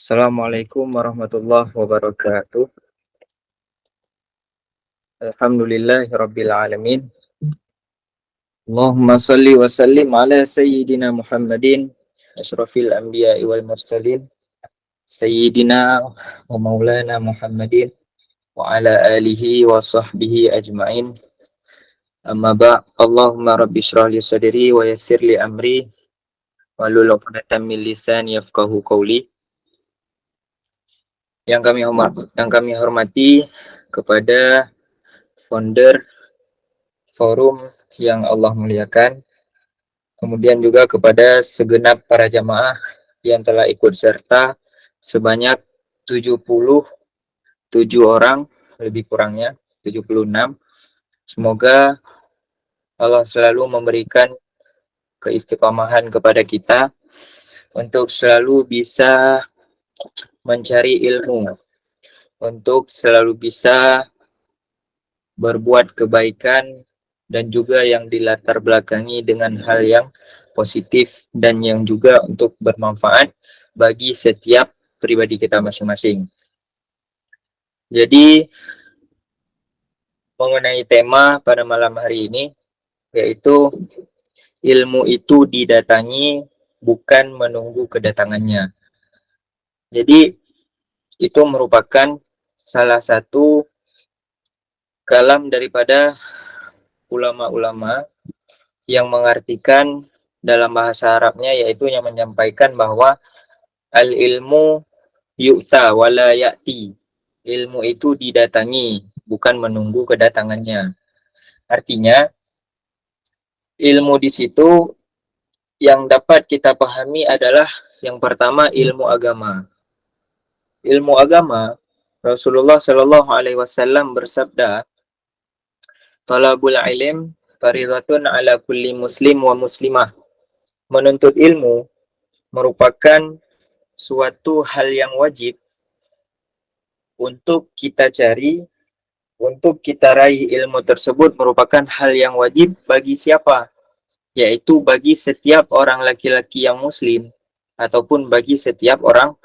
Assalamualaikum warahmatullahi wabarakatuh. Alhamdulillahirabbil alamin. Allahumma shalli wa sallim ala sayyidina Muhammadin asyrafil anbiya'i wal mursalin sayyidina wa maulana Muhammadin wa ala alihi wa sahbihi ajmain. Amma ba' Allahumma rabbi shrah li sadri wa yassir li amri wahlul 'uqdatam min lisani yafqahu qawli. Yang kami hormati kepada founder forum yang Allah muliakan, kemudian juga kepada segenap para jamaah yang telah ikut serta sebanyak 77 orang, lebih kurangnya 76. Semoga Allah selalu memberikan keistiqomahan kepada kita untuk selalu bisa mencari ilmu, untuk selalu bisa berbuat kebaikan dan juga yang dilatar belakangi dengan hal yang positif dan yang juga untuk bermanfaat bagi setiap pribadi kita masing-masing. Jadi mengenai tema pada malam hari ini, yaitu ilmu itu didatangi bukan menunggu kedatangannya. Jadi itu merupakan salah satu kalam daripada ulama-ulama yang mengartikan dalam bahasa Arabnya, yaitu yang menyampaikan bahwa al-ilmu yu'ta wala ya'ti. Ilmu itu didatangi, bukan menunggu kedatangannya. Artinya, ilmu di situ yang dapat kita pahami adalah yang pertama ilmu agama. Ilmu agama, Rasulullah Shallallahu Alaihi Wasallam bersabda, "Talabul ilm faridatun ala kulli muslim wa muslimah." Menuntut ilmu merupakan suatu hal yang wajib untuk kita cari, untuk kita raih ilmu tersebut merupakan hal yang wajib bagi siapa? Yaitu bagi setiap orang laki-laki yang muslim ataupun bagi setiap orang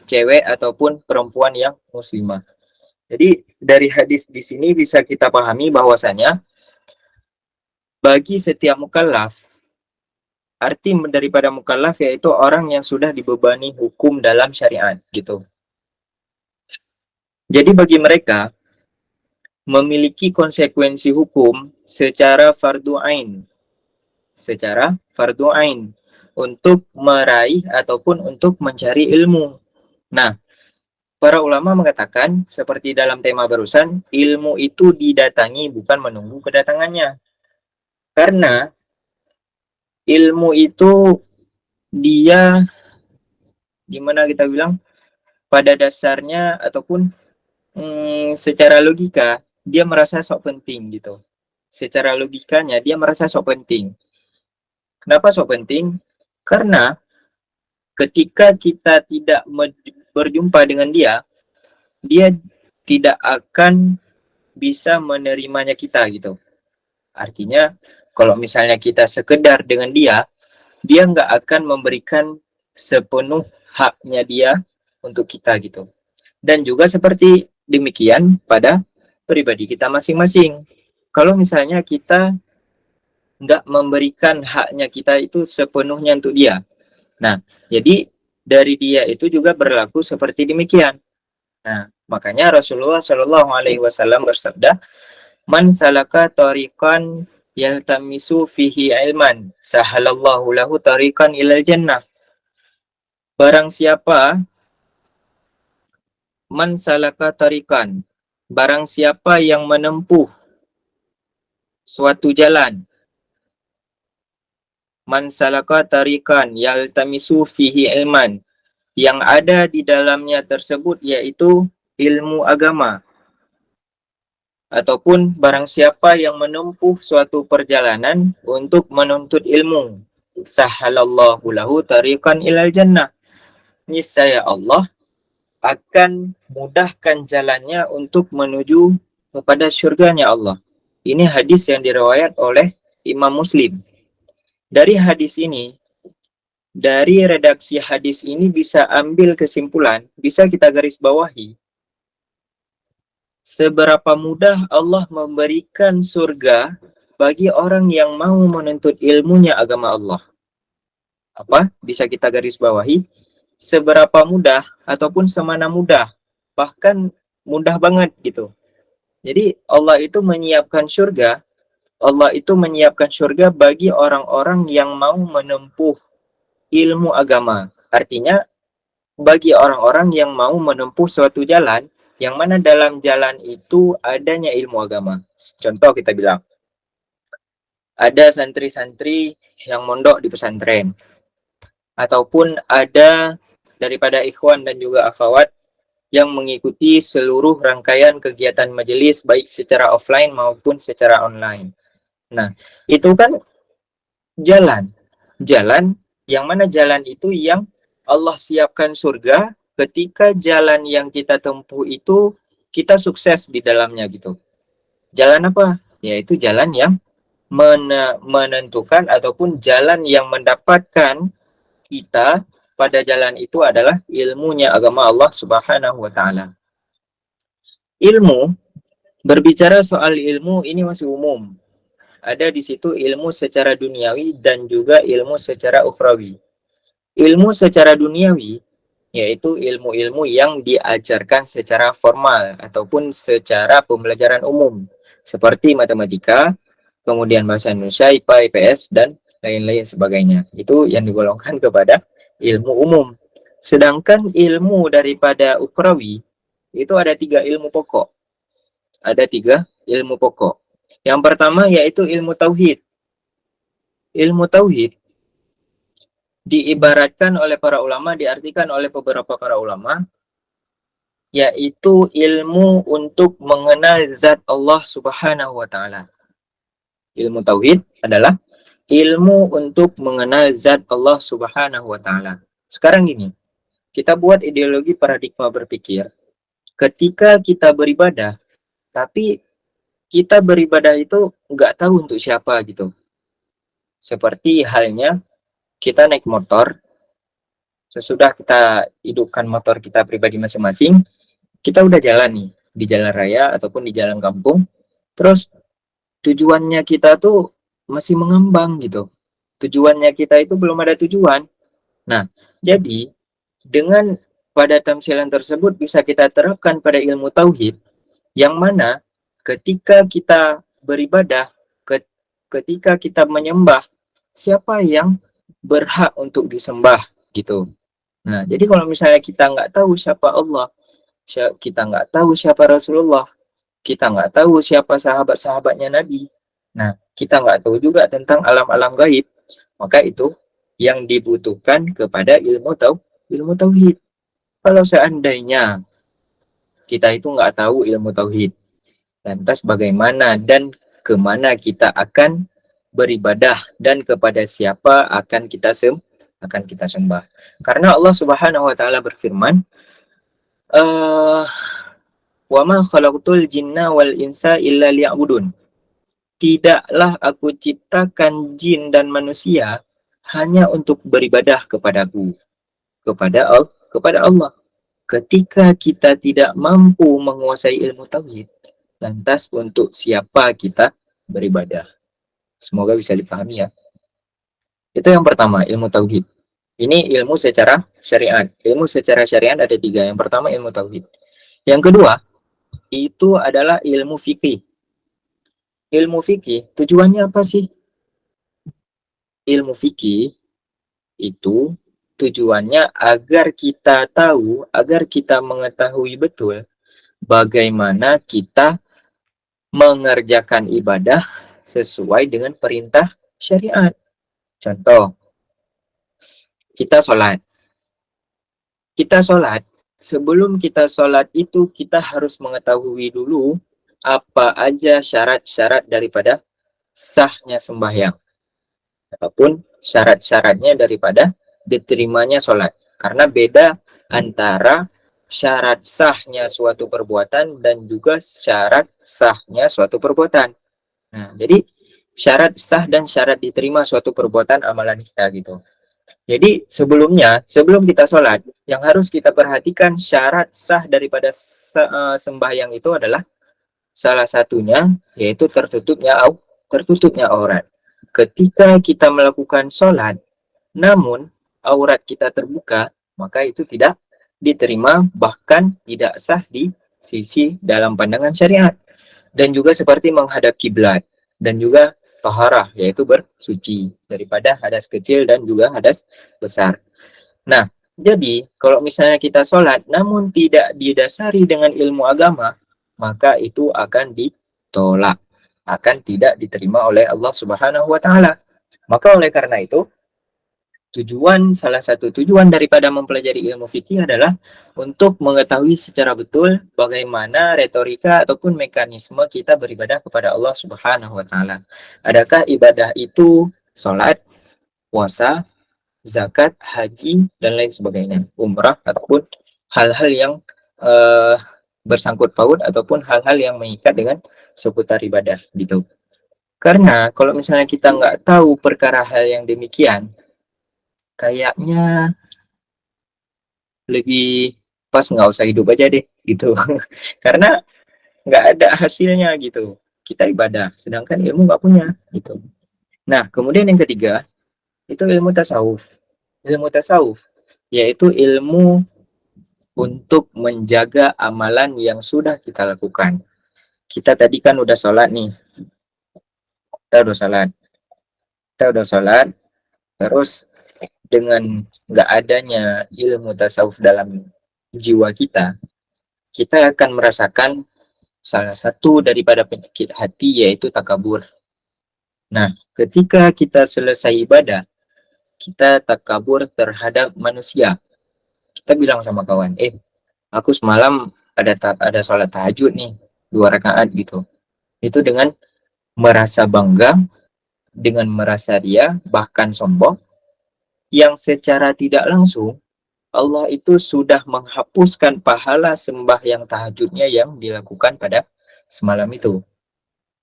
cewek ataupun perempuan yang muslimah. Jadi dari hadis di sini bisa kita pahami bahwasanya bagi setiap mukallaf, arti daripada mukallaf yaitu orang yang sudah dibebani hukum dalam syariat gitu. Jadi bagi mereka memiliki konsekuensi hukum secara fardu ain. Secara fardu ain untuk meraih ataupun untuk mencari ilmu. Nah, para ulama mengatakan seperti dalam tema barusan, ilmu itu didatangi bukan menunggu kedatangannya. Karena ilmu itu dia gimana kita bilang, pada dasarnya ataupun secara logika dia merasa sok penting gitu. Secara logikanya dia merasa sok penting. Kenapa sok penting? Karena ketika kita tidak berjumpa dengan dia, dia tidak akan bisa menerimanya kita gitu. Artinya kalau misalnya kita sekedar dengan dia, dia nggak akan memberikan sepenuh haknya dia untuk kita gitu. Dan juga seperti demikian pada pribadi kita masing-masing. Kalau misalnya kita nggak memberikan haknya kita itu sepenuhnya untuk dia. Nah, jadi dari dia itu juga berlaku seperti demikian. Nah, makanya Rasulullah Shallallahu Alaihi Wasallam bersabda, "Man salaka tariqan yaltamisu fihi ilman, sahalallahu lahu tariqan ilal jannah." Barang siapa man salaka tariqan, barang siapa yang menempuh suatu jalan, man salaka tariqan yaltamisu fihi ilman, yang ada di dalamnya tersebut yaitu ilmu agama, ataupun barang siapa yang menempuh suatu perjalanan untuk menuntut ilmu, sahalallahu lahu tariqan ilal jannah, niscaya Allah akan mudahkan jalannya untuk menuju kepada surganya Allah. Ini hadis yang diriwayat oleh Imam Muslim. Dari hadis ini dari redaksi hadis ini bisa ambil kesimpulan, bisa kita garis bawahi, seberapa mudah Allah memberikan surga bagi orang yang mau menuntut ilmunya agama Allah. Apa? Bisa kita garis bawahi, seberapa mudah ataupun semana mudah, bahkan mudah banget gitu. Jadi Allah itu menyiapkan surga bagi orang-orang yang mau menempuh ilmu agama. Artinya bagi orang-orang yang mau menempuh suatu jalan yang mana dalam jalan itu adanya ilmu agama. Contoh kita bilang, ada santri-santri yang mondok di pesantren, ataupun ada daripada ikhwan dan juga akhwat yang mengikuti seluruh rangkaian kegiatan majelis baik secara offline maupun secara online. Nah, itu kan jalan. Jalan yang mana jalan itu yang Allah siapkan surga ketika jalan yang kita tempuh itu kita sukses di dalamnya gitu. Jalan apa? Yaitu jalan yang menentukan ataupun jalan yang mendapatkan kita pada jalan itu adalah ilmunya agama Allah Subhanahu wa taala. Ilmu, berbicara soal ilmu ini masih umum. Ada di situ ilmu secara duniawi dan juga ilmu secara ukhrawi. Ilmu secara duniawi yaitu ilmu-ilmu yang diajarkan secara formal ataupun secara pembelajaran umum seperti matematika, kemudian bahasa Indonesia, IPA, IPS, dan lain-lain sebagainya. Itu yang digolongkan kepada ilmu umum. Sedangkan ilmu daripada ukhrawi itu ada 3 ilmu pokok. Ada 3 ilmu pokok. Yang pertama yaitu ilmu tauhid. Ilmu tauhid diibaratkan oleh para ulama, diartikan oleh beberapa para ulama, yaitu ilmu untuk mengenal zat Allah Subhanahu wa taala. Ilmu tauhid adalah ilmu untuk mengenal zat Allah Subhanahu wa taala. Sekarang gini, kita buat ideologi paradigma berpikir. Ketika kita beribadah, tapi kita beribadah itu nggak tahu untuk siapa gitu. Seperti halnya kita naik motor, sesudah kita hidupkan motor kita pribadi masing-masing, kita udah jalan nih di jalan raya ataupun di jalan kampung, terus tujuannya kita tuh masih mengambang gitu. Tujuannya kita itu belum ada tujuan. Nah, jadi dengan pada tamsilan tersebut bisa kita terapkan pada ilmu tauhid, yang mana ketika kita beribadah, ketika kita menyembah, siapa yang berhak untuk disembah gitu. Nah, jadi kalau misalnya kita nggak tahu siapa Allah, kita nggak tahu siapa Rasulullah, kita nggak tahu siapa sahabat-sahabatnya Nabi, nah kita nggak tahu juga tentang alam-alam gaib, maka itu yang dibutuhkan kepada ilmu tauhid. Kalau seandainya kita itu nggak tahu ilmu tauhid, lantas bagaimana dan kemana kita akan beribadah dan kepada siapa akan kita sembah. Karena Allah Subhanahu wa taala berfirman, wa ma khalaqtul jinna wal insa illa liya'budun. Tidaklah aku ciptakan jin dan manusia hanya untuk beribadah kepadaku, kepada Allah. Ketika kita tidak mampu menguasai ilmu tauhid, lantas untuk siapa kita beribadah? Semoga bisa dipahami ya. Itu yang pertama, ilmu tauhid. Ini ilmu secara syariat. Ilmu secara syariat ada 3. Yang pertama ilmu tauhid. Yang kedua, itu adalah ilmu fikih. Ilmu fikih, tujuannya apa sih? Ilmu fikih itu tujuannya agar kita tahu, agar kita mengetahui betul bagaimana kita mengerjakan ibadah sesuai dengan perintah syariat. Contoh, kita sholat. Sebelum kita sholat itu kita harus mengetahui dulu apa aja syarat-syarat daripada sahnya sembahyang, ataupun syarat-syaratnya daripada diterimanya sholat. Karena beda antara syarat sahnya suatu perbuatan dan juga syarat sahnya suatu perbuatan. Nah, jadi syarat sah dan syarat diterima suatu perbuatan amalan kita gitu. Jadi sebelum kita sholat, yang harus kita perhatikan syarat sah daripada sembahyang itu adalah salah satunya yaitu tertutupnya aurat. Ketika kita melakukan sholat, namun aurat kita terbuka, maka itu tidak diterima, bahkan tidak sah di sisi dalam pandangan syariat. Dan juga seperti menghadap kiblat dan juga taharah, yaitu bersuci daripada hadas kecil dan juga hadas besar. Nah, jadi kalau misalnya kita sholat namun tidak didasari dengan ilmu agama, maka itu akan ditolak, akan tidak diterima oleh Allah Subhanahu wa taala. Maka oleh karena itu, salah satu tujuan daripada mempelajari ilmu fikih adalah untuk mengetahui secara betul bagaimana retorika ataupun mekanisme kita beribadah kepada Allah Subhanahu wa taala. Adakah ibadah itu sholat, puasa, zakat, haji, dan lain sebagainya, umrah, ataupun hal-hal yang uh, bersangkut paut ataupun hal-hal yang mengikat dengan seputar ibadah gitu. Karena kalau misalnya kita nggak tahu perkara hal yang demikian, kayaknya lebih pas nggak usah hidup aja deh gitu. Karena nggak ada hasilnya gitu. Kita ibadah, sedangkan ilmu nggak punya gitu. Nah, kemudian yang ketiga itu ilmu tasawuf. Ilmu tasawuf yaitu ilmu untuk menjaga amalan yang sudah kita lakukan. Kita tadi kan udah sholat nih, kita udah sholat, terus dengan nggak adanya ilmu tasawuf dalam jiwa kita, kita akan merasakan salah satu daripada penyakit hati yaitu takabur. Nah, ketika kita selesai ibadah, kita takabur terhadap manusia. Kita bilang sama kawan, aku semalam ada sholat tahajud nih, 2 rakaat gitu. Itu dengan merasa bangga, dengan merasa ria, bahkan sombong, yang secara tidak langsung Allah itu sudah menghapuskan pahala sembahyang tahajudnya yang dilakukan pada semalam itu.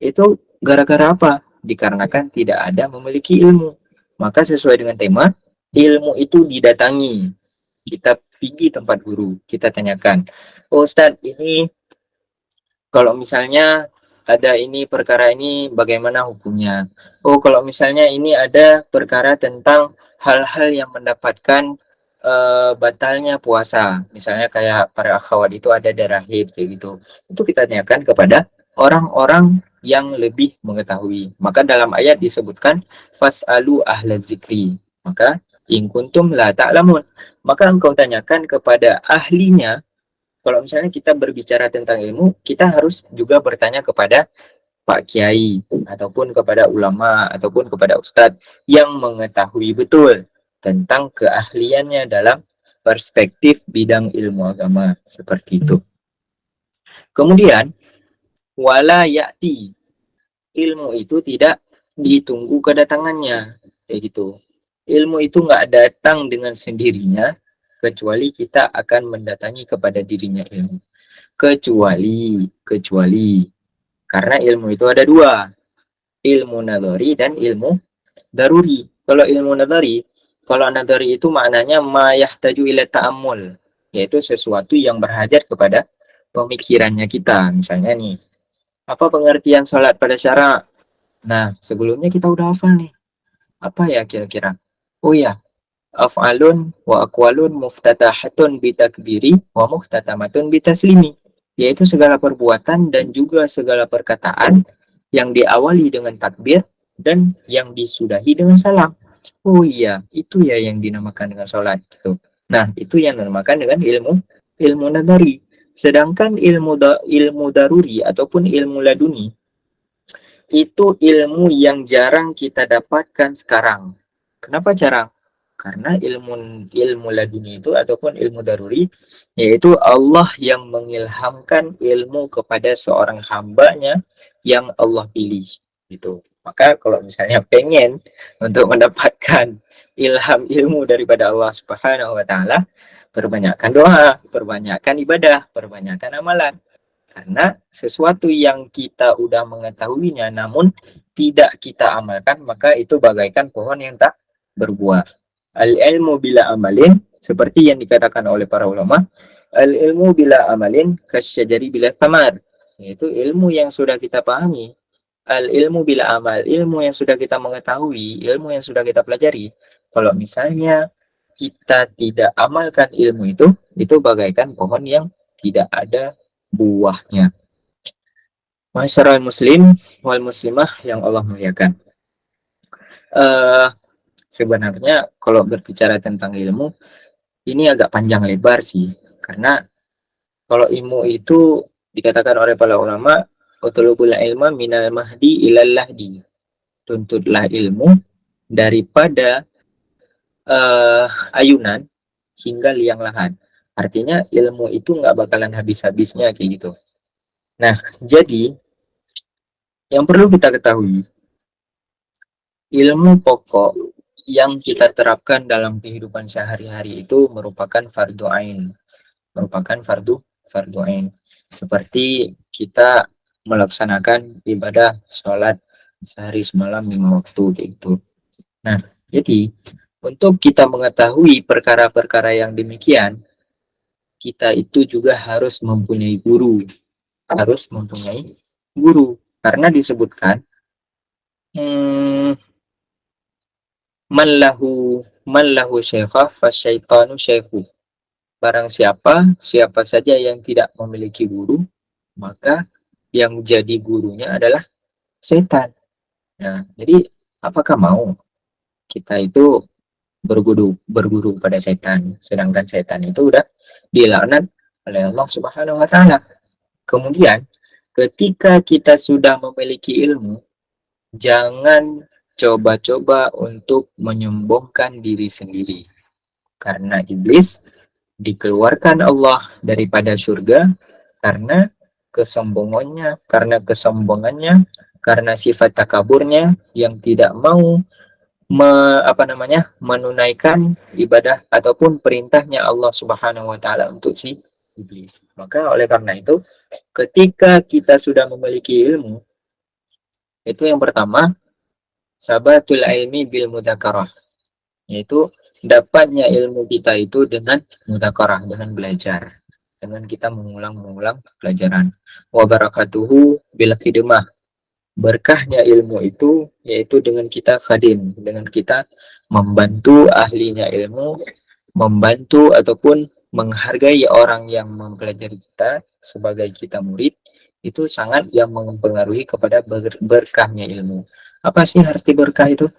Itu gara-gara apa? Dikarenakan tidak ada memiliki ilmu. Maka sesuai dengan tema, ilmu itu didatangi. Kita pergi tempat guru, kita tanyakan, oh Ustadz, ini kalau misalnya ada ini perkara ini bagaimana hukumnya? Oh, kalau misalnya ini ada perkara tentang hal-hal yang mendapatkan batalnya puasa, misalnya kayak para akhwat itu ada darah haid kayak gitu. Itu kita tanyakan kepada orang-orang yang lebih mengetahui. Maka dalam ayat disebutkan fas'alu ahla zikri. Maka in kuntum la ta'lamun. Maka engkau tanyakan kepada ahlinya. Kalau misalnya kita berbicara tentang ilmu, kita harus juga bertanya kepada Pak Kiai, ataupun kepada ulama, ataupun kepada ustadz yang mengetahui betul tentang keahliannya dalam perspektif bidang ilmu agama, seperti itu. Kemudian, wala ya'ti, ilmu itu tidak ditunggu kedatangannya, kayak gitu. Ilmu itu nggak datang dengan sendirinya, kecuali kita akan mendatangi kepada dirinya ilmu. Kecuali karena ilmu itu ada dua, ilmu nadhari dan ilmu daruri. Kalau nadhari itu maknanya ma yahtaju ila ta'ammul, yaitu sesuatu yang berhajat kepada pemikirannya kita. Misalnya nih, apa pengertian sholat pada syara? Nah, sebelumnya kita udah hafal nih. Apa ya kira-kira? Oh ya, af'alun wa aqwalun muftatahatun bitakbiri wa muhtatamatun bitaslimi, yaitu segala perbuatan dan juga segala perkataan yang diawali dengan takbir dan yang disudahi dengan salam. Oh iya, itu ya yang dinamakan dengan sholat gitu. Nah, itu yang dinamakan dengan ilmu nadari. Sedangkan ilmu daruri ataupun ilmu laduni itu ilmu yang jarang kita dapatkan sekarang. Kenapa jarang? Karena ilmu laduni itu ataupun ilmu daruri, yaitu Allah yang mengilhamkan ilmu kepada seorang hambanya yang Allah pilih gitu. Maka kalau misalnya pengen untuk mendapatkan ilham ilmu daripada Allah Subhanahu wa taala, perbanyakkan doa, perbanyakkan ibadah, perbanyakkan amalan. Karena sesuatu yang kita udah mengetahuinya namun tidak kita amalkan, maka itu bagaikan pohon yang tak berbuah. Al-ilmu bila amalin, seperti yang dikatakan oleh para ulama, al-ilmu bila amalin kasyajari bila thamar, yaitu ilmu yang sudah kita pahami. Al-ilmu bila amal, ilmu yang sudah kita mengetahui, ilmu yang sudah kita pelajari. Kalau misalnya kita tidak amalkan ilmu itu bagaikan pohon yang tidak ada buahnya. Masyarul muslim wal muslimah yang Allah muliakan. Uh, Sebenarnya kalau berbicara tentang ilmu, ini agak panjang lebar sih. Karena kalau ilmu itu dikatakan oleh para ulama, utlubul ilma minal mahdi ilal lahdi. Tuntutlah ilmu daripada ayunan hingga liang lahat. Artinya ilmu itu nggak bakalan habis-habisnya kayak gitu. Nah, jadi yang perlu kita ketahui, ilmu pokok yang kita terapkan dalam kehidupan sehari-hari itu merupakan fardu ain, merupakan fardu ain. Seperti kita melaksanakan ibadah sholat sehari semalam 5 waktu gitu. Nah, jadi untuk kita mengetahui perkara-perkara yang demikian, kita itu juga harus mempunyai guru, harus mempunyai guru, karena disebutkan man lahu syekhah fasyaitanu syekhu. Barang siapa saja yang tidak memiliki guru, maka yang jadi gurunya adalah setan. Nah, jadi apakah mau kita itu berguru pada setan, sedangkan setan itu udah dilaknat oleh Allah Subhanahu wa taala. Kemudian ketika kita sudah memiliki ilmu, jangan coba-coba untuk menyombongkan diri sendiri. Karena iblis dikeluarkan Allah daripada surga karena kesombongannya, karena sifat takaburnya yang tidak mau menunaikan ibadah ataupun perintahnya Allah Subhanahu wa taala untuk si iblis. Maka oleh karena itu, ketika kita sudah memiliki ilmu, itu yang pertama, sabatul ilmi bil mudzakarah, yaitu dapatnya ilmu kita itu dengan mudzakarah, dengan belajar, dengan kita mengulang-mengulang pelajaran. Wa barakatuhu bil khidmah, berkahnya ilmu itu yaitu dengan kita khadim, dengan kita membantu ahlinya ilmu, membantu ataupun menghargai orang yang mempelajari kita sebagai kita murid, itu sangat yang mempengaruhi kepada berkahnya ilmu. Apa sih arti berkah itu?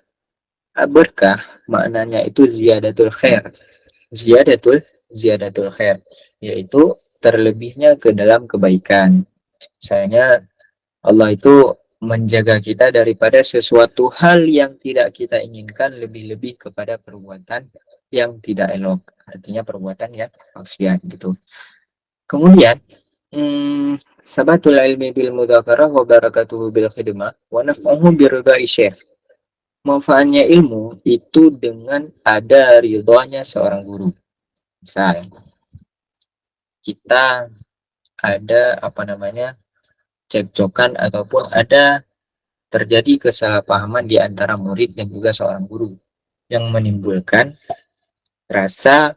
Berkah maknanya itu ziyadatul khair, ziyadatul khair, yaitu terlebihnya ke dalam kebaikan. Misalnya Allah itu menjaga kita daripada sesuatu hal yang tidak kita inginkan, lebih-lebih kepada perbuatan yang tidak elok, artinya perbuatan yang maksiat gitu. Kemudian sabatul ilmi bil mudzakarah wa barakatuhu bil khidmah wa naf'uhu bi ridha'i syekh. Manfaatnya ilmu itu dengan ada ridhonya seorang guru. Misal kita ada cekcokan ataupun ada terjadi kesalahpahaman di antara murid dan juga seorang guru yang menimbulkan rasa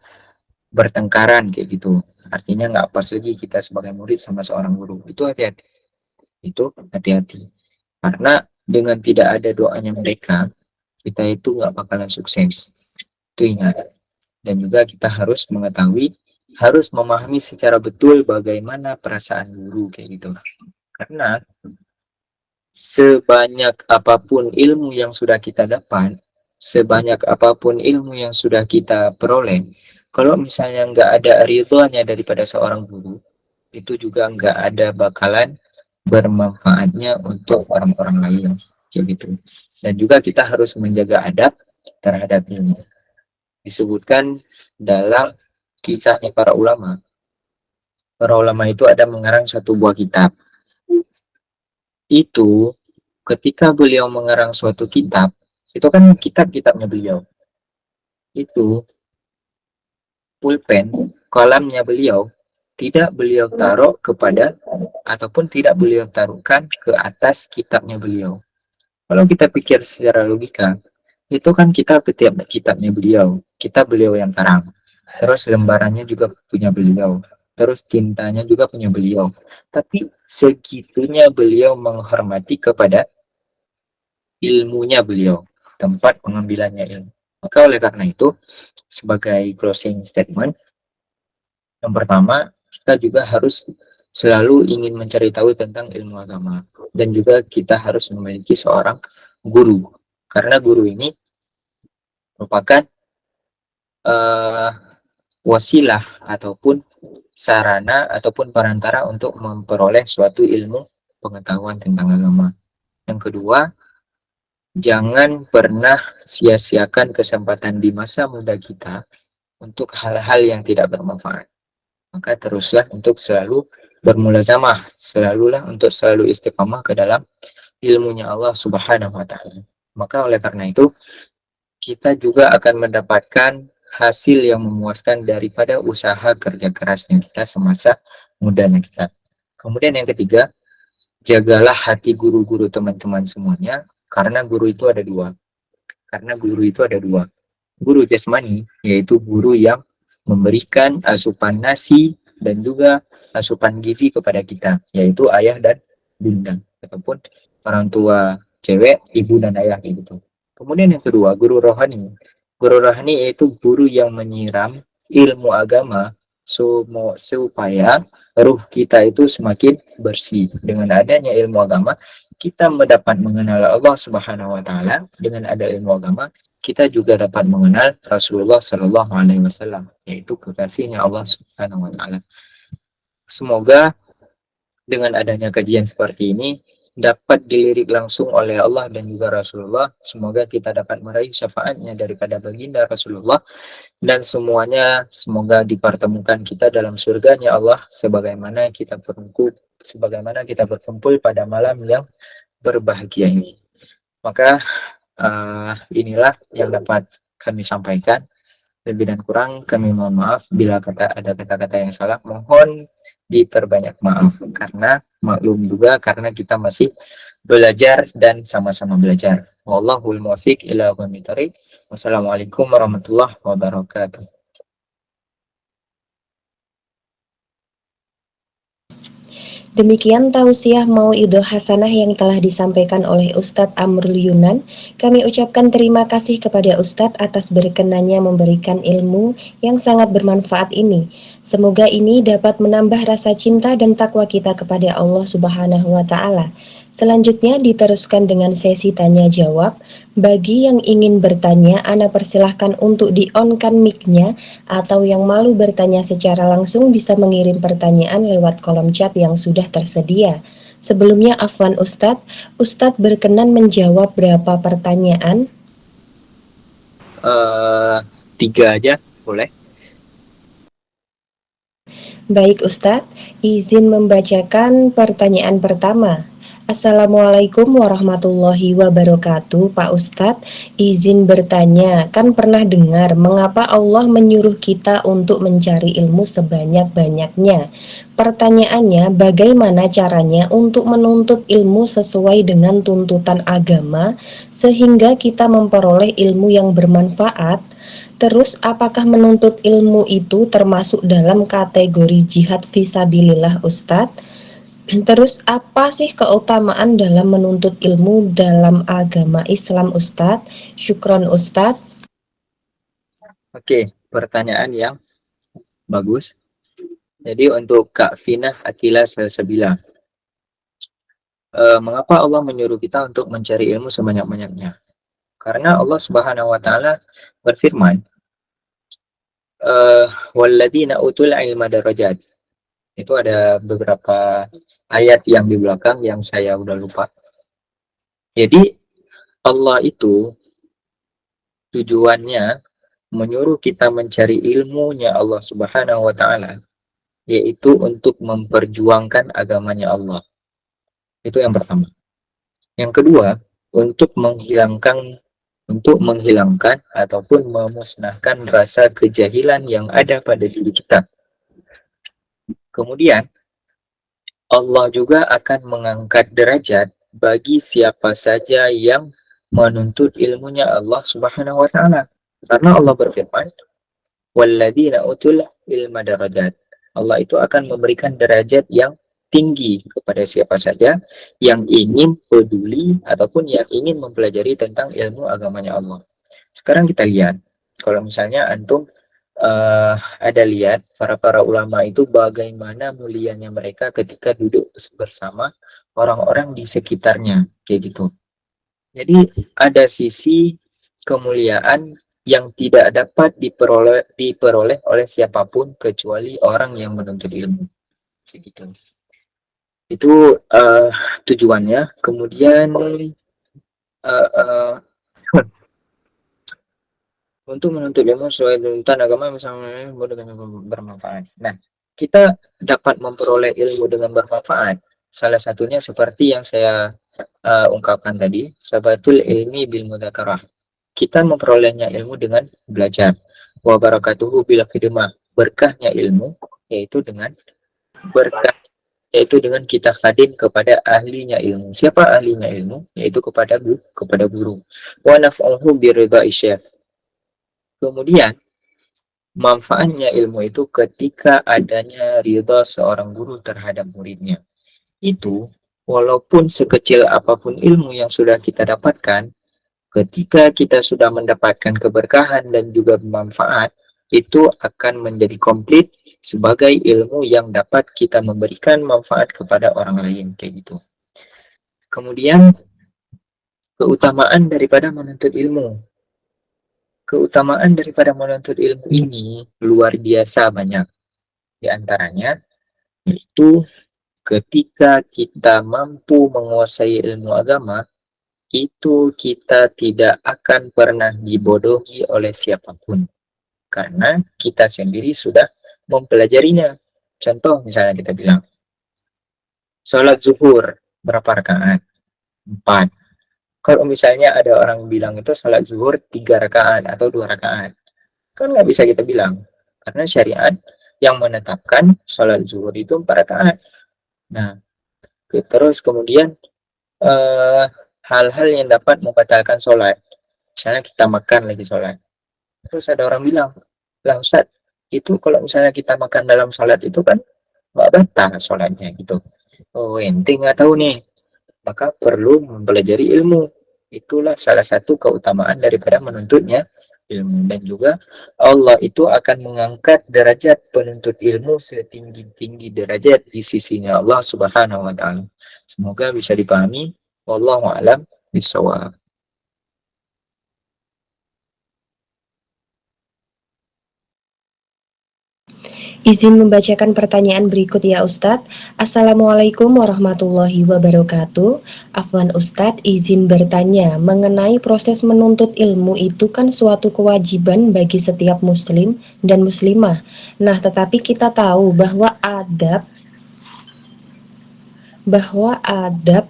bertengkaran kayak gitu. Artinya nggak pas lagi kita sebagai murid sama seorang guru. Itu hati-hati. Karena dengan tidak ada doanya mereka, kita itu nggak bakalan sukses. Itu ingat. Dan juga kita harus mengetahui, harus memahami secara betul bagaimana perasaan guru kayak gitu. Karena sebanyak apapun ilmu yang sudah kita dapat, sebanyak apapun ilmu yang sudah kita peroleh, kalau misalnya nggak ada ridhonya daripada seorang guru, itu juga nggak ada bakalan bermanfaatnya untuk orang-orang lain, kayak gitu. Dan juga kita harus menjaga adab terhadap ilmu. Disebutkan dalam kisahnya para ulama. Para ulama itu ada mengarang satu buah kitab. Itu ketika beliau mengarang suatu kitab, itu kan kitabnya beliau. Itu pulpen, kolamnya beliau tidak beliau taruh kepada ataupun tidak beliau taruhkan ke atas kitabnya beliau. Kalau kita pikir secara logika, itu kan kita ketiap kitabnya beliau, kita beliau yang karang. Terus lembarannya juga punya beliau. Terus tintanya juga punya beliau. Tapi segitunya beliau menghormati kepada ilmunya beliau, tempat pengambilannya ilmu. Maka oleh karena itu, sebagai closing statement, yang pertama, kita juga harus selalu ingin mencari tahu tentang ilmu agama. Dan juga kita harus memiliki seorang guru. Karena guru ini merupakan uh, wasilah ataupun sarana ataupun perantara untuk memperoleh suatu ilmu pengetahuan tentang agama. Yang kedua, jangan pernah sia-siakan kesempatan di masa muda kita untuk hal-hal yang tidak bermanfaat. Maka teruslah untuk selalu bermulazamah, selalulah untuk selalu istiqamah ke dalam ilmunya Allah Subhanahu wa taala. Maka oleh karena itu, kita juga akan mendapatkan hasil yang memuaskan daripada usaha kerja kerasnya kita semasa mudanya kita. Kemudian yang ketiga, jagalah hati guru-guru teman-teman semuanya, karena guru itu ada dua. Karena guru itu ada dua. Guru jasmani, yaitu guru yang memberikan asupan nasi dan juga asupan gizi kepada kita, yaitu ayah dan bunda, ataupun orang tua cewek, ibu dan ayah gitu. Kemudian yang kedua, guru rohani. Guru rohani yaitu guru yang menyiram ilmu agama supaya ruh kita itu semakin bersih. Dengan adanya ilmu agama, kita mendapat mengenal Allah Subhanahu wa taala. Dengan ada ilmu agama, kita juga dapat mengenal Rasulullah Shallallahu alaihi wasallam, yaitu kekasihnya Allah Subhanahu wa taala. Semoga dengan adanya kajian seperti ini dapat dilirik langsung oleh Allah dan juga Rasulullah. Semoga kita dapat meraih syafaatnya daripada baginda Rasulullah, dan semuanya semoga dipertemukan kita dalam surganya Allah sebagaimana kita berkumpul pada malam yang berbahagia ini. Maka inilah yang dapat kami sampaikan. Lebih dan kurang kami mohon maaf bila ada kata-kata yang salah, mohon diperbanyak maaf, karena maklum juga karena kita masih belajar dan sama-sama belajar. Wallahul muwaffiq ila aqwamit thoriq. Wassalamualaikum warahmatullahi wabarakatuh. Demikian tausiah mauidhah hasanah yang telah disampaikan oleh Ustadz Amrul Yunan. Kami ucapkan terima kasih kepada Ustadz atas berkenannya memberikan ilmu yang sangat bermanfaat ini. Semoga ini dapat menambah rasa cinta dan takwa kita kepada Allah Subhanahu wa taala. Selanjutnya diteruskan dengan sesi tanya jawab. Bagi yang ingin bertanya, Ana persilahkan untuk di-on-kan mic-nya, atau yang malu bertanya secara langsung bisa mengirim pertanyaan lewat kolom chat yang sudah tersedia. Sebelumnya afwan Ustadz berkenan menjawab berapa pertanyaan? 3 aja boleh. Baik Ustadz, izin membacakan pertanyaan pertama. Assalamualaikum warahmatullahi wabarakatuh. Pak Ustadz, izin bertanya, kan pernah dengar mengapa Allah menyuruh kita untuk mencari ilmu sebanyak-banyaknya? Pertanyaannya, bagaimana caranya untuk menuntut ilmu sesuai dengan tuntutan agama sehingga kita memperoleh ilmu yang bermanfaat? Terus apakah menuntut ilmu itu termasuk dalam kategori jihad fisabilillah Ustadz? Terus apa sih keutamaan dalam menuntut ilmu dalam agama Islam Ustadz? Syukron Ustadz. Oke, pertanyaan yang bagus. Jadi untuk Kak Finah Akila Salsabila, mengapa Allah menyuruh kita untuk mencari ilmu sebanyak-banyaknya? Karena Allah Subhanahu wa taala berfirman, walladzina utul ilma darajat. Itu ada beberapa ayat yang di belakang yang saya udah lupa. Jadi Allah itu tujuannya menyuruh kita mencari ilmunya Allah Subhanahu wa taala, yaitu untuk memperjuangkan agamanya Allah. Itu yang pertama. Yang kedua, untuk menghilangkan ataupun memusnahkan rasa kejahilan yang ada pada diri kita. Kemudian Allah juga akan mengangkat derajat bagi siapa saja yang menuntut ilmunya Allah Subhanahu wa taala. Karena Allah berfirman, "Walladzina utul ilma darajat." Allah itu akan memberikan derajat yang tinggi kepada siapa saja yang ingin peduli ataupun yang ingin mempelajari tentang ilmu agamanya Allah. Sekarang kita lihat, kalau misalnya antum ada lihat para ulama itu bagaimana mulianya mereka ketika duduk bersama orang-orang di sekitarnya, kayak gitu. Jadi ada sisi kemuliaan yang tidak dapat diperoleh oleh siapapun kecuali orang yang menuntut ilmu. Gitu. Itu tujuannya. Kemudian uh, uh, untuk menuntut ilmu sesuai tuntutan agama misalnya ilmu dengan bermanfaat. Nah, kita dapat memperoleh ilmu dengan bermanfaat. Salah satunya seperti yang saya ungkapkan tadi, sabatul ilmi bil mudzakarah. Kita memperolehnya ilmu dengan belajar. Wa barakatuhu bil khidmah. Berkahnya ilmu yaitu dengan berkah yaitu dengan kita khadim kepada ahlinya ilmu. Siapa ahlinya ilmu? Yaitu kepada guru. Wa naf'uhu bi ridha'i syekh. Kemudian manfaatnya ilmu itu ketika adanya ridha seorang guru terhadap muridnya. Itu walaupun sekecil apapun ilmu yang sudah kita dapatkan, ketika kita sudah mendapatkan keberkahan dan juga manfaat, itu akan menjadi komplit sebagai ilmu yang dapat kita memberikan manfaat kepada orang lain, kayak gitu. Kemudian keutamaan daripada menuntut ilmu. Keutamaan daripada menuntut ilmu ini luar biasa banyak. Di antaranya itu ketika kita mampu menguasai ilmu agama, itu kita tidak akan pernah dibodohi oleh siapapun. Karena kita sendiri sudah mempelajarinya. Contoh misalnya kita bilang, sholat zuhur berapa rakaat? 4. Kalau misalnya ada orang bilang itu sholat zuhur 3 rakaat atau 2 rakaat, kan nggak bisa kita bilang. Karena syariat yang menetapkan sholat zuhur itu 4 rakaat. Nah, terus kemudian hal-hal yang dapat membatalkan sholat. Misalnya kita makan lagi sholat. Terus ada orang bilang, lah Ustaz, itu kalau misalnya kita makan dalam sholat itu kan nggak batal sholatnya gitu. Oh, ente nggak tahu nih. Maka perlu mempelajari ilmu. Itulah salah satu keutamaan daripada menuntutnya ilmu. Dan juga Allah itu akan mengangkat derajat penuntut ilmu setinggi-tinggi derajat di sisinya Allah Subhanahu wa taala. Semoga bisa dipahami. Wallahu a'lam bishawab. Izin membacakan pertanyaan berikut ya Ustadz. Assalamualaikum warahmatullahi wabarakatuh. Afwan Ustadz, izin bertanya mengenai proses menuntut ilmu itu kan suatu kewajiban bagi setiap muslim dan muslimah. Nah, tetapi kita tahu bahwa adab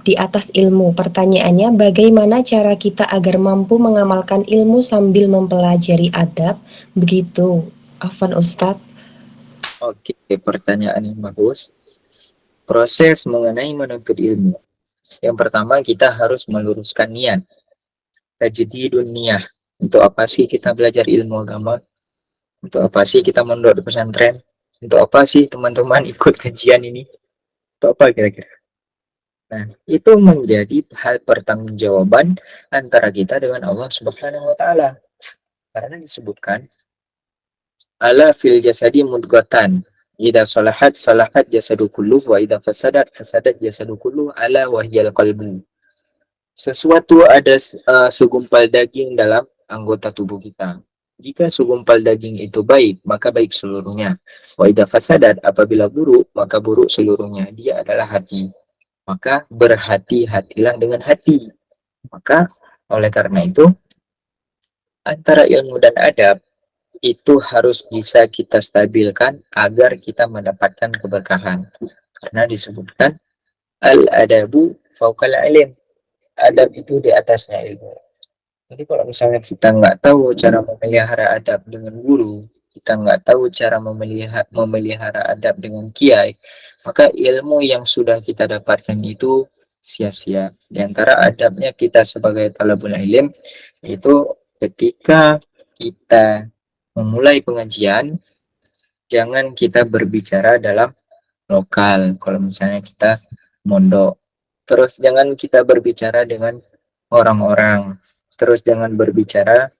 di atas ilmu. Pertanyaannya, bagaimana cara kita agar mampu mengamalkan ilmu sambil mempelajari adab? Begitu, Afwan Ustadz. Oke, pertanyaan yang bagus. Proses mengenai menuntut ilmu. Yang pertama, kita harus meluruskan niat. Tajdidun niyah. Untuk apa sih kita belajar ilmu agama? Untuk apa sih kita mondok di pesantren? Untuk apa sih teman-teman ikut kajian ini? Untuk apa kira-kira? Nah, itu menjadi hal pertanggungjawaban antara kita dengan Allah Subhanahu wa taala. Karena disebutkan ala fil jasadi mudghatan. Idza salahat jasadu kulluh wa idza fasadat jasadu kulluh ala wahyal qalbu. Sesuatu ada segumpal daging dalam anggota tubuh kita. Jika segumpal daging itu baik, maka baik seluruhnya. Wa idza fasadat, apabila buruk, maka buruk seluruhnya. Dia adalah hati. Maka berhati-hatilah dengan hati. Maka oleh karena itu, antara ilmu dan adab itu harus bisa kita stabilkan agar kita mendapatkan keberkahan. Karena disebutkan al-adabu fauqal ilm. Adab itu di atasnya ilmu. Jadi kalau misalnya kita nggak tahu cara memelihara adab dengan guru, kita nggak tahu cara memelihara adab dengan kiai, maka ilmu yang sudah kita dapatkan itu sia-sia. Di antara adabnya kita sebagai talabul ilm itu ketika kita memulai pengajian, jangan kita berbicara dalam lokal. Kalau misalnya kita mondok, terus jangan kita berbicara dengan orang-orang, terus jangan berbicara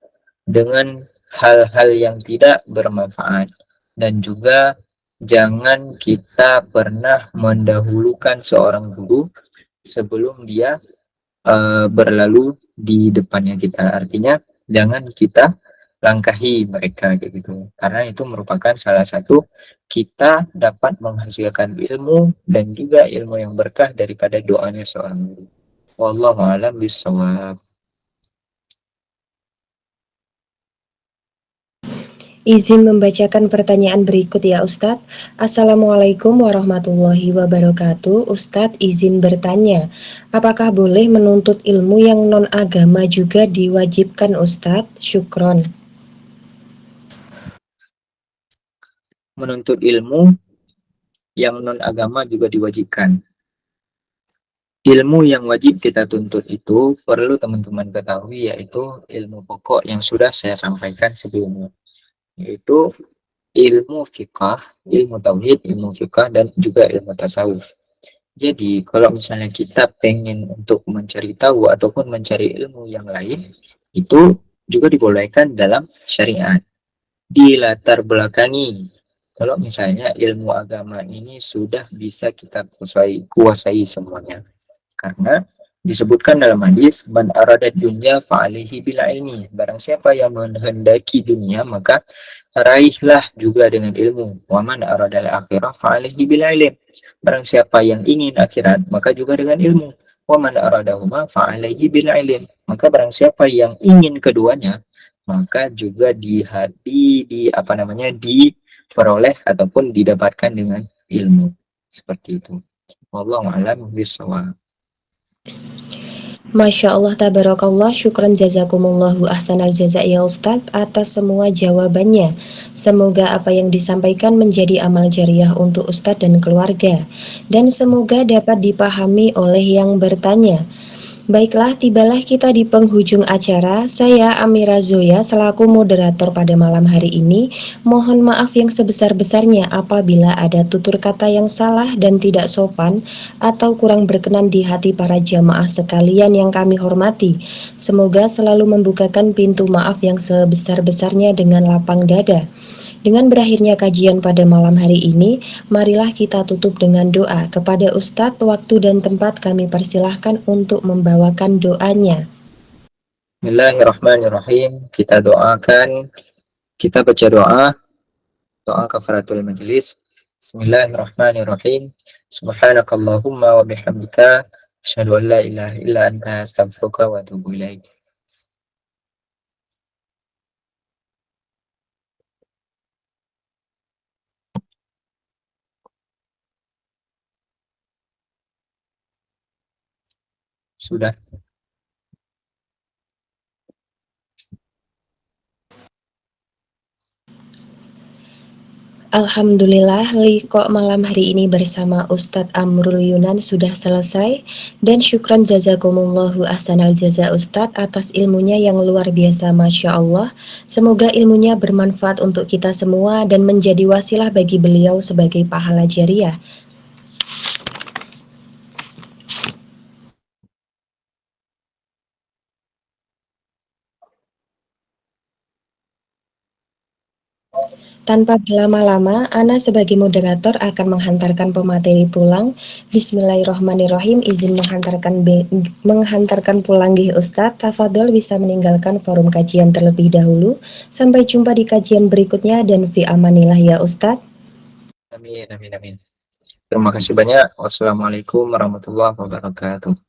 dengan hal-hal yang tidak bermanfaat, dan juga jangan kita pernah mendahulukan seorang guru sebelum dia berlalu di depannya kita. Artinya jangan kita langkahi mereka kayak gitu. Karena itu merupakan salah satu kita dapat menghasilkan ilmu dan juga ilmu yang berkah daripada doanya seorang guru. Wallahu a'lam bishawab. Izin membacakan pertanyaan berikut ya Ustadz. Assalamualaikum warahmatullahi wabarakatuh. Ustadz izin bertanya, apakah boleh menuntut ilmu yang non-agama juga diwajibkan Ustadz? Syukron. Menuntut ilmu yang non-agama juga diwajibkan. Ilmu yang wajib kita tuntut itu perlu teman-teman ketahui, yaitu ilmu pokok yang sudah saya sampaikan sebelumnya, yaitu ilmu fikah, ilmu tauhid, ilmu fikah, dan juga ilmu tasawuf. Jadi kalau misalnya kita pengen untuk mencari tahu ataupun mencari ilmu yang lain, itu juga dibolehkan dalam syariat. Dilatar belakangi, kalau misalnya ilmu agama ini sudah bisa kita kuasai semuanya. Karena disebutkan dalam hadis, man arada dunya fa'alihi bil ilmi. Barang siapa yang menghendaki dunia, maka raihlah juga dengan ilmu. Wa man arada al-akhirah fa'alihi bil ilm. Barang siapa yang ingin akhirat, maka juga dengan ilmu. Wa man aradahuma fa'alihi bil ilm. Maka barang siapa yang ingin keduanya, maka juga diperoleh ataupun didapatkan dengan ilmu. Seperti itu. Wallahu a'lam bishawab. Masya Allah, tabarakallah, syukran jazakumullahu ahsanal jaza ya Ustadz atas semua jawabannya. Semoga apa yang disampaikan menjadi amal jariah untuk Ustadz dan keluarga, dan semoga dapat dipahami oleh yang bertanya. Baiklah, tibalah kita di penghujung acara. Saya Amira Zoya selaku moderator pada malam hari ini. Mohon maaf yang sebesar-besarnya apabila ada tutur kata yang salah dan tidak sopan atau kurang berkenan di hati para jamaah sekalian yang kami hormati. Semoga selalu membukakan pintu maaf yang sebesar-besarnya dengan lapang dada. Dengan berakhirnya kajian pada malam hari ini, marilah kita tutup dengan doa. Kepada Ustadz, waktu dan tempat kami persilahkan untuk membawakan doanya. Bismillahirrahmanirrahim. Kita baca doa kafaratul majlis. Bismillahirrahmanirrahim. Subhanakallahumma wa bihamdika asyhadu an la ilaha illa anta astaghfiruka wa atubu ilaik. Sudah. Alhamdulillah, liqo malam hari ini bersama Ustadz Amrul Yunan sudah selesai. Dan syukran jazakumullahu ahsanal jaza Ustadz atas ilmunya yang luar biasa, Masya Allah. Semoga ilmunya bermanfaat untuk kita semua dan menjadi wasilah bagi beliau sebagai pahala jariah. Tanpa berlama-lama, Ana sebagai moderator akan menghantarkan pemateri pulang. Bismillahirrahmanirrahim, izin menghantarkan pulang gih Ustadz. Tafadhol bisa meninggalkan forum kajian terlebih dahulu. Sampai jumpa di kajian berikutnya dan fi amanillah ya Ustadz. Amin, amin, amin. Terima kasih banyak. Wassalamualaikum warahmatullahi wabarakatuh.